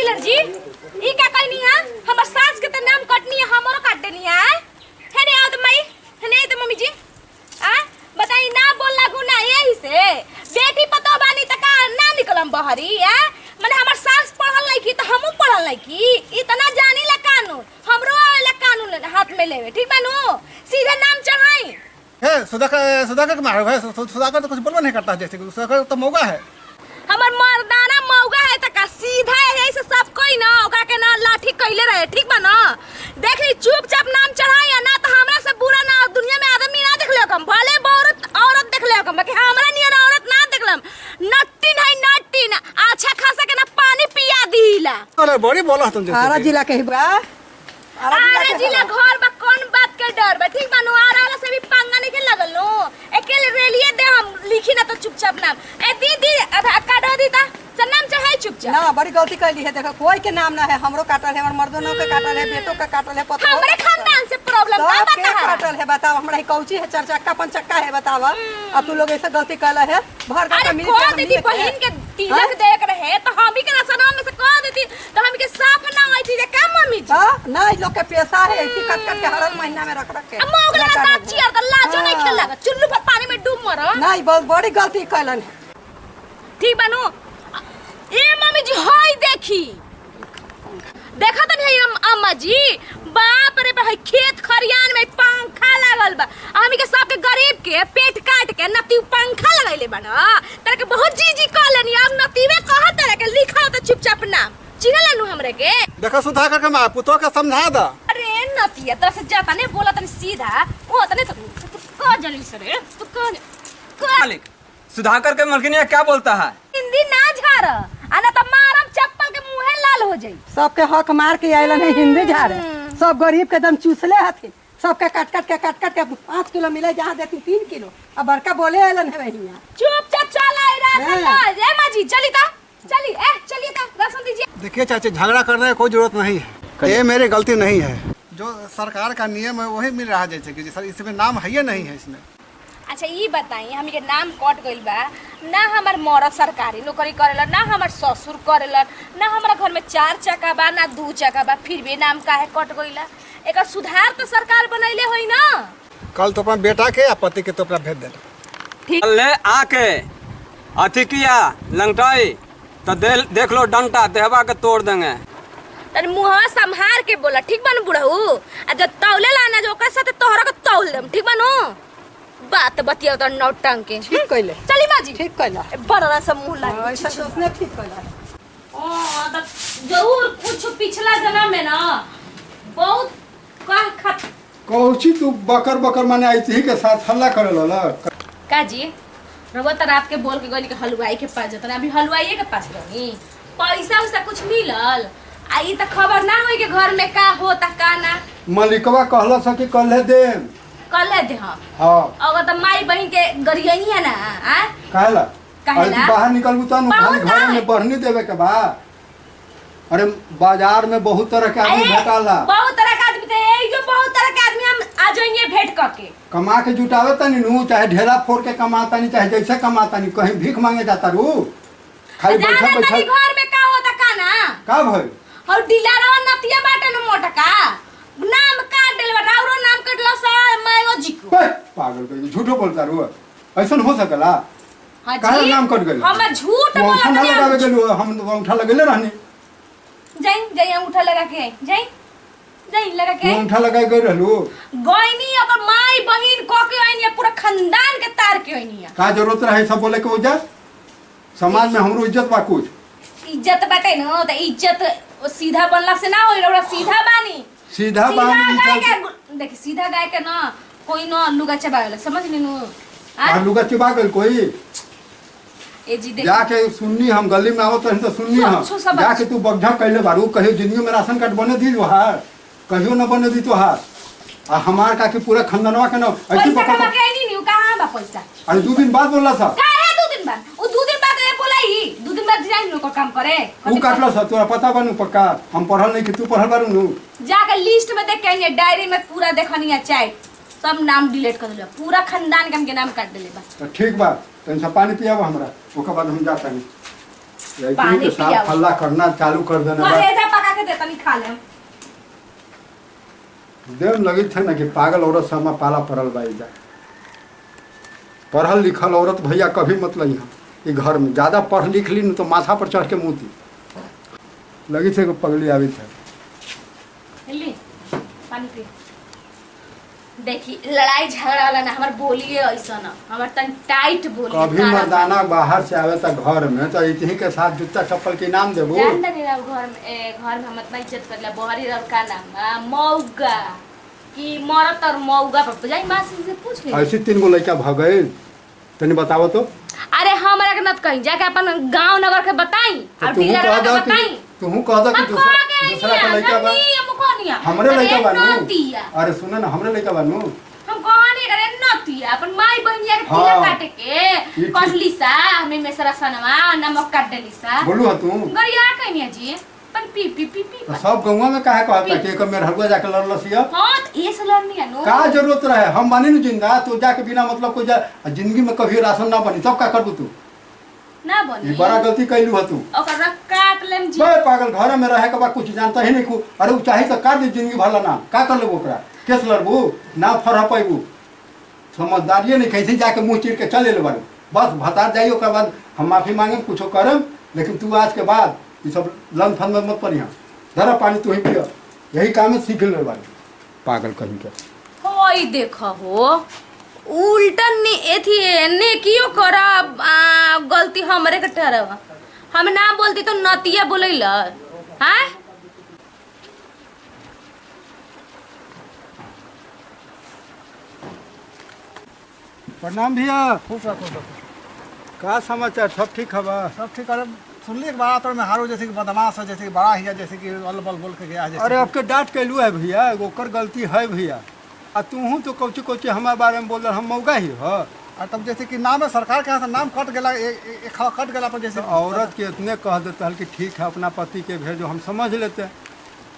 Dealer जी ई का कहनी है हमर सास के त नाम कटनी है हमरो काट देनी है नहीं आओ तो मई नहीं तो मम्मी जी आ बताई ना बोल लागू ना यही से बेटी पतो बानी त का ना निकलम बहरी है माने हमर सास पढ़ल नहीं की त हमहू पढ़ल नहीं की इतना जानी ला कानून हमरो ला कानून हाथ में लेवे ठीक बानू सीधे नाम चढ़ाई है सुधाकर के मारो है सुधाकर तो कुछ बोलवा नहीं करता जैसे सुधाकर तो मौगा है हमर मर्दाना मौगा है त का सीधा है से सब कोई ना ओकरा के ना लाठी कइले रहे ठीक बा ना देख ली चुपचाप नाम चढ़ाई ना त हमरा से बुरा ना दुनिया में आदमी ना देख ले कम भले औरत देख ले कम कि हमरा नियर औरत ना देखलम नट्टी नहीं नट्टी ना अच्छा खासा के ना पानी पिया दीला अरे बड़ी बोला तुम जैसे आरा जिला के बा आरा जिला घर बा कौन बात के डर बा ठीक बा नो आरा वाला से भी पंगा नहीं के लगल नो अकेले रेलिए दे हम लिखी ना तो चुपचाप नाम ए दीदी आधार कार्ड दी ता चल नाम चाहे चुपचाप ना बड़ी गलती कैली है देखो कोई के नाम ना है हमरो काटल है हमर मर्दों के काटल है बेटों का काटल है पतो हमरे खानदान से प्रॉब्लम का सब के बता काटल है बताओ हमरा कौची है चार चक्का पांच चक्का है बताओ अब तू लोग ऐसा गलती कैला है भर का मिल के हम दीदी बहन के तिलक देख रहे तो हम ही के रसना में से कह देती तो हम के साफ ना होई थी का मम्मी जी हां ना इ लोग के पैसा है ऐसी कट कट के हर महीना में रख के अम्मा ओकरा का चियर त लाजो नहीं खेल लगा चुल्लू पर पानी में डूब मरो नहीं बहुत बड़ी गलती कैलन है ठीक बनू ए मम्मी जी हाय देखी देखा तो नहीं अम्मा जी बाप रे भाई खेत खरियान में पंखा लागल बा हमी के सब के गरीब के पेट काट के नती पंखा लगाइले बा ना तरे के बहुत जी कहलनी अब नतीवे कहत तरे के लिखा तो चुपचाप नाम चिन्ह लानू हमरे के देखो सुधाकर के मां पुतो के समझा दा अरे नतिया तरह से जाता नहीं बोला तनी सीधा वो तने तो का जली सरे तू का मालिक सुधाकर के मलकिनिया क्या बोलता है हिंदी ना झाड़ आना तो मारम चप्पल के मुंहे लाल हो जाई सबके हक मार के आइलन है हिंदी झाड़े सब गरीब के दम चूसले हथिन सबके काट काट के 5 किलो मिले जहाँ देती 3 किलो अब बड़का बोले आइलन है वही चुपचाप चल आई राशन ला ए मां जी चली ता चलिए ता राशन दीजिए देखिए चाची झगड़ा करने की कोई जरूरत नहीं है ये मेरी गलती नहीं है जो सरकार का नियम है वही मिल रहा है जैसे कि सर इसमें नाम है या नहीं है इसमें अच्छा ये बताई हम के नाम कट गइल बा ना हमार मरद सरकारी नौकरी करेला ना हमार ससुर करेला ना हमारा घर में 4 चक्का बा ना 2 चक्का बा फिर भी नाम काहे कट गइला एकर सुधार तो सरकार बनैले होई ना कल तो अपना बेटा के या पति के तो अपना भेज देना ठीक ले आके अथी किया लंगटाई तो देख लो डंटा देहबा के तोड़ देंगे तन मुंहवा संभार के बोला ठीक बन बुढ़ऊ आ जब तौले लाना जो ओकर साथे तोहरा के तौल देम ठीक बनो बात बतिया तो नौटंक के ठीक कैले चली बाजी ठीक कैला बड़ा सा मुंह लागे ऐसा सोचने ठीक कैला ओ त जरूर कुछ पिछला जन्म में ना बहुत कह खत कौची तू बकर बकर माने आई थी के साथ हल्ला करे लला काजी रवा त रात के बोल के गनी के हलवाई के पास जतन अभी हलवाई के पास रही पैसा उसा कुछ मिलल आई त खबर ना होई के घर में का होता का ना मलिकवा कहला स कि कल दे कले दे हम हां अगर त माई बहन के गरियई है ना आ कहला काहेला? अरे तू बाहर निकलबू त बहुत घर है। में बढ़नी देवे के बा अरे बाजार में बहुत तरह के आदमी भेटाला बहुत तरह का आदमी थे एक जो बहुत तरह के आदमी हम आ जाएंगे भेंट करके कमा के जुटावे तनी नु चाहे ढेला फोड़ के कमाता नहीं चाहे जैसे कमाता नहीं कहीं भीख मांगे जाता रू खाली बैठा जाने बैठा तनी घर में का होता का ना का भई और डीलरवा नतिया बाटे न मोटका नाम काट देल बा औरो नाम कटलो सा मायो जी को बे, पागल कहीं झूठो बोलता रू ऐसा हो सकला हां काहे नाम कट गइल हम झूठ वो बोलत अंगूठा नहीं लगावे गेलू हम अंगूठा लगेले रहनी जाई अंगूठा लगा के जाई लगा के अंगूठा लगाए गए रहलू गइनी ओकर माई बहिन क के आइनी पूरा खानदान के तार के आइनी का जरूरत रहे सब बोले के वजह समाज में हमरो इज्जत बा कुछ इज्जत बाटे न त इज्जत सीधा बनला से ना होई रौरा सीधा बानी सीधा बानी गाय के देखी सीधा गाय के ना कोई न लुगा चबावेला समझ लीनु आलू का चिबा गल कोई ए जी देख जाके सुननी हम गली में आवत रही तो सुननी हम सब जाके तू बगझा कैले बारू कहियो जिंदगी में राशन कार्ड बने दी जोहार कहियो न बने दी तोहार आ हमार का के पूरा खानदानवा के न ऐसी पैसा पकड़ कमा के आइनी नी कहां बा पैसा अरे 2 दिन बाद बोलला सा काहे 2 दिन बाद वो 2 दिन बाद ए बोलाई 2 दिन बाद जाइन लोग काम करे ऊ काटला सा तोरा पता बनू पक्का हम पढ़ल नहीं कि तू पढ़ल बारू नु जाके लिस्ट में देख के आइए डायरी में पूरा देखनिया चाहे सब नाम डिलीट कर देले पूरा खानदान के नाम काट देले बा तो ठीक बा तन सा पानी पियावा हमरा ओकर बाद हम जाता नहीं लड़की पानी के साथ पियाओ। हल्ला करना चालू कर देना बा। कलेजा पका के देता नहीं खा ले। देव लगी थे ना कि पागल औरत से हमारा पाला पड़ल बा जा। पढ़ल लिखल औरत भैया कभी मत लगी हम ये घर में ज़्यादा पढ़ लिख ली न तो माथा पर चढ़ के मुँहती लगी थे कि पगली आवी थे। ली पानी पी। देखी लड़ाई झगड़ा वाला ना हमार बोलिए ऐसा ना हमार तन टाइट बोली। कभी मर्दाना बाहर से आवे तो घर में तो इतनी के साथ जूता चप्पल के नाम देबो। जानता नहीं ना घर में हम इतना इज्जत कर लिया बोहरी रह का नाम मौगा कि मरत और मौगा पर जाई मासी से पूछ ले। ऐसी 3 गो लड़का भ गए तनी बताओ तो। अरे हमरा के नत कहीं जाके अपन गांव नगर के बताई और डीलर के बताई। तू कह दा कि हम दूसरा कह के दूसरा का लड़का बा मुकोनिया हमरे लड़का बानू। नतिया अरे सुन ना हमरे लड़का बानू। हम कहानी करे नतिया अपन माई बहनिया के हाँ। तिलक काटे के ठीक। कसली सा हमें में सरा सनवा नमक काट देली सा बोलू ह तू गरिया कहिया जी अपन पी पी पी पी तो सब गौवा में काहे कहता कि एक मेरे हलवा जाके लड़लसिया। हां ये सलरनी है नो का जरूरत रहे हम बानी न जिंदा तू जाके बिना मतलब कोई जिंदगी में कभी राशन ना बनी तब का करबू तू। ना बनी ये बड़ा गलती कैलू ह तू। ओकर काट लेम जी। बे पागल घर में रहे के बाद कुछ जानता ही नहीं। अरे उ चाही तो काट दे जिंदगी भर ना का कर लेबू ओकरा केस लड़बू ना फरह पैबू समझदारिये नहीं कैसे जाके मुंह चीर के चले ले बारू बस भतार जाइए ओकर बाद हम माफी मांगे कुछो करम लेकिन तू आज के बाद ये सब लन फन में मत पड़िया धरा पानी तू ही पिया यही काम है सीख ले बारू पागल कहीं के। होई देखो हो उल्टन ने एथी ने कियो करा गलती हमरे के ठहरवा हम ना बोलती तो नतिया बोलैला हैं। प्रणाम भैया। खुश रहो खुश रहो। का समाचार सब ठीक हवा। सब ठीक है। सुनलिए कि बड़ा तौर में हारो जैसे कि बदमाश है जैसे कि बड़ा ही है जैसे कि अलबल बोल के गया जैसे। अरे आपके डांट कैलू है भैया ओकर गलती है भैया आ तू तो कोची कोची हमारे बारे में बोल रहा हम मौगा ही हो। और तब जैसे कि नाम है सरकार के यहाँ से नाम कट गया कट गया पर जैसे औरत के इतने कह देता है कि ठीक है अपना पति के भेजो हम समझ लेते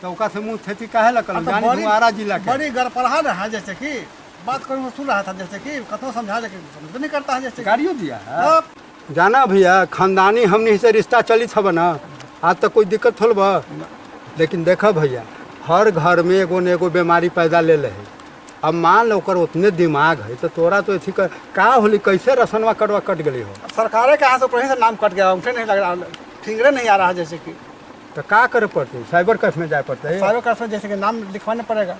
तो ओका से मुँह खेती काहे लगल तो जानी आरा जिला के बड़ी गड़पड़ा है जैसे कि बात करूँ में सुन रहा था जैसे कि कतो समझा लेकिन समझ नहीं करता है जैसे कि। गाड़ियों दिया है। तब जाना भैया खानदानी हमने से रिश्ता चलित हब ना आज तक कोई दिक्कत थोल बा लेकिन देखा भैया हर घर में एगो न एगो बीमारी पैदा ले ले है। अब मान लो ओकर उतने दिमाग है तो तोरा तो अथी कर का होली कैसे रसनवा कटवा कट गई हो। सरकार के यहाँ से ऊपर से नाम कट गया उठे नहीं लग रहा फिंगरे नहीं आ रहा है जैसे कि। तो का करे पड़ते साइबर कैफ में जाए पड़ते है। साइबर कैफ में जैसे कि नाम लिखवाना पड़ेगा।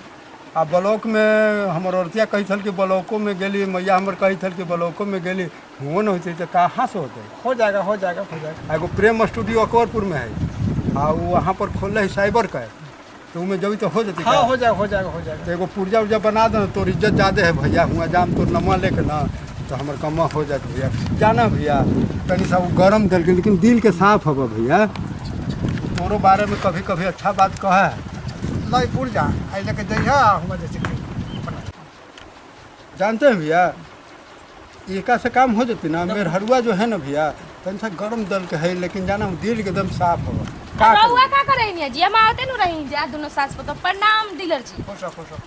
आ ब्लॉक में हमर औरतिया कही थल कि ब्लॉकों में गेली मैया हमर कही थल कि ब्लॉकों में गेली हुओ न होते तो कहाँ से होते। हो जाएगा हो जाएगा हो जाएगा। एगो प्रेम स्टूडियो अकबरपुर में है आ वहाँ पर खोल है साइबर का तो उनमें जब तो हो जाती। हाँ हो जाएगा हो जाएगा हो जाएगा। तो एगो पुर्जा उर्जा बना दो तो इज्जत ज़्यादा है भैया हुआ जाम तो नमा लेके ना तो हमारे कमा हो जाते भैया जाना भैया तनी सा वो गरम दिल के लेकिन दिल के साफ हब भैया तोरो बारे में कभी कभी अच्छा बात कहा है नहीं पुर्जा आई लेके जाइए हुआ जैसे कि। जानते हैं भैया एका से काम हो जाती ना मेरे हरुआ जो है ना भैया तनी सा गरम दल के है लेकिन जाना दिल के एकदम साफ हो का करी? रउआ का करे निया जी हम आवते नु रही जा दोनों सास पतो प्रणाम डीलर जी। खुश रहो खुश रहो।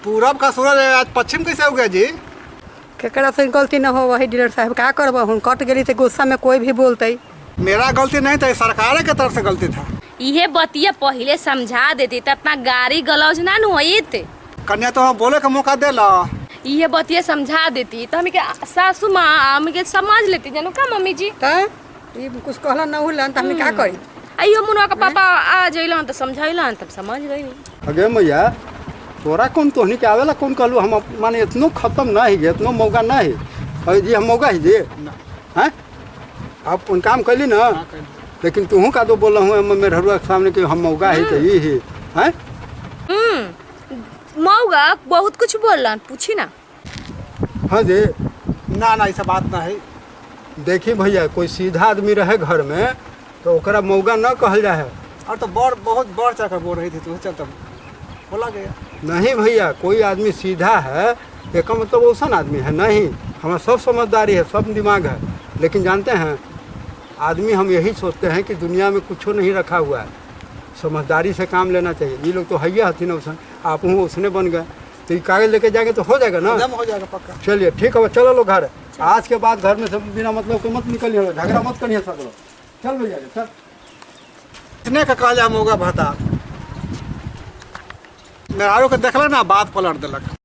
पूरब का सूरज आज पश्चिम कैसे हो गया जी। केकरा से गलती न हो वही डीलर साहब का करब हम कट गेली से गुस्सा में कोई भी बोलते। मेरा गलती नहीं था सरकार के तरफ से गलती था। इहे बतिया पहले समझा देती त अपना गाड़ी गलौज ना नु होइत। कन्या तो हम बोले का मौका दे ला। इहे बतिया समझा देती तो हमें के सासू माँ हमें के समझ लेती जानू का मम्मी जी। त ई कुछ कहला न होलन त हम का करी। आइयो मुनवा का पापा आ जइलन त समझाइलन तब समझ गई। अगे मैया तोरा कौन तोहनी के आवेला कौन कहलू हम माने इतनो खत्म ना ही इतनो मौका ना ही अरे जी हम मौका ही जी हैं आप उन काम कैली ना लेकिन तू का तो बोल रहा हूँ मेरे हरुआ के सामने कि हम मौका ही तो ये ही हैं। मौगा बहुत कुछ बोलन पूछी ना। हाँ जी ना ना ऐसा बात ना है। देखिए भैया कोई सीधा आदमी रहे घर में तो ओकरा मौका न कहल जाए। और तो बड़ बहुत बढ़ चढ़ कर बोल रही थी तो चलता बोला गया। नहीं भैया कोई आदमी सीधा है एक मतलब औसन आदमी है नहीं हमारा सब समझदारी है सब दिमाग है लेकिन जानते हैं आदमी हम यही सोचते हैं कि दुनिया में कुछ नहीं रखा हुआ है समझदारी से काम लेना चाहिए। ये लोग तो हैया हथिन औसन आप हूँ उसने बन गए तो ये कागज लेके जाएंगे तो हो जाएगा ना। एकदम हो जाएगा पक्का। चलिए ठीक है चलो लो घर आज के बाद घर में सब बिना मतलब के मत निकलिए झगड़ा मत करिए सब लोग। चल भैया चल। इतने का काजाम होगा भता मेरा को देखल ना बात पलट दिलक।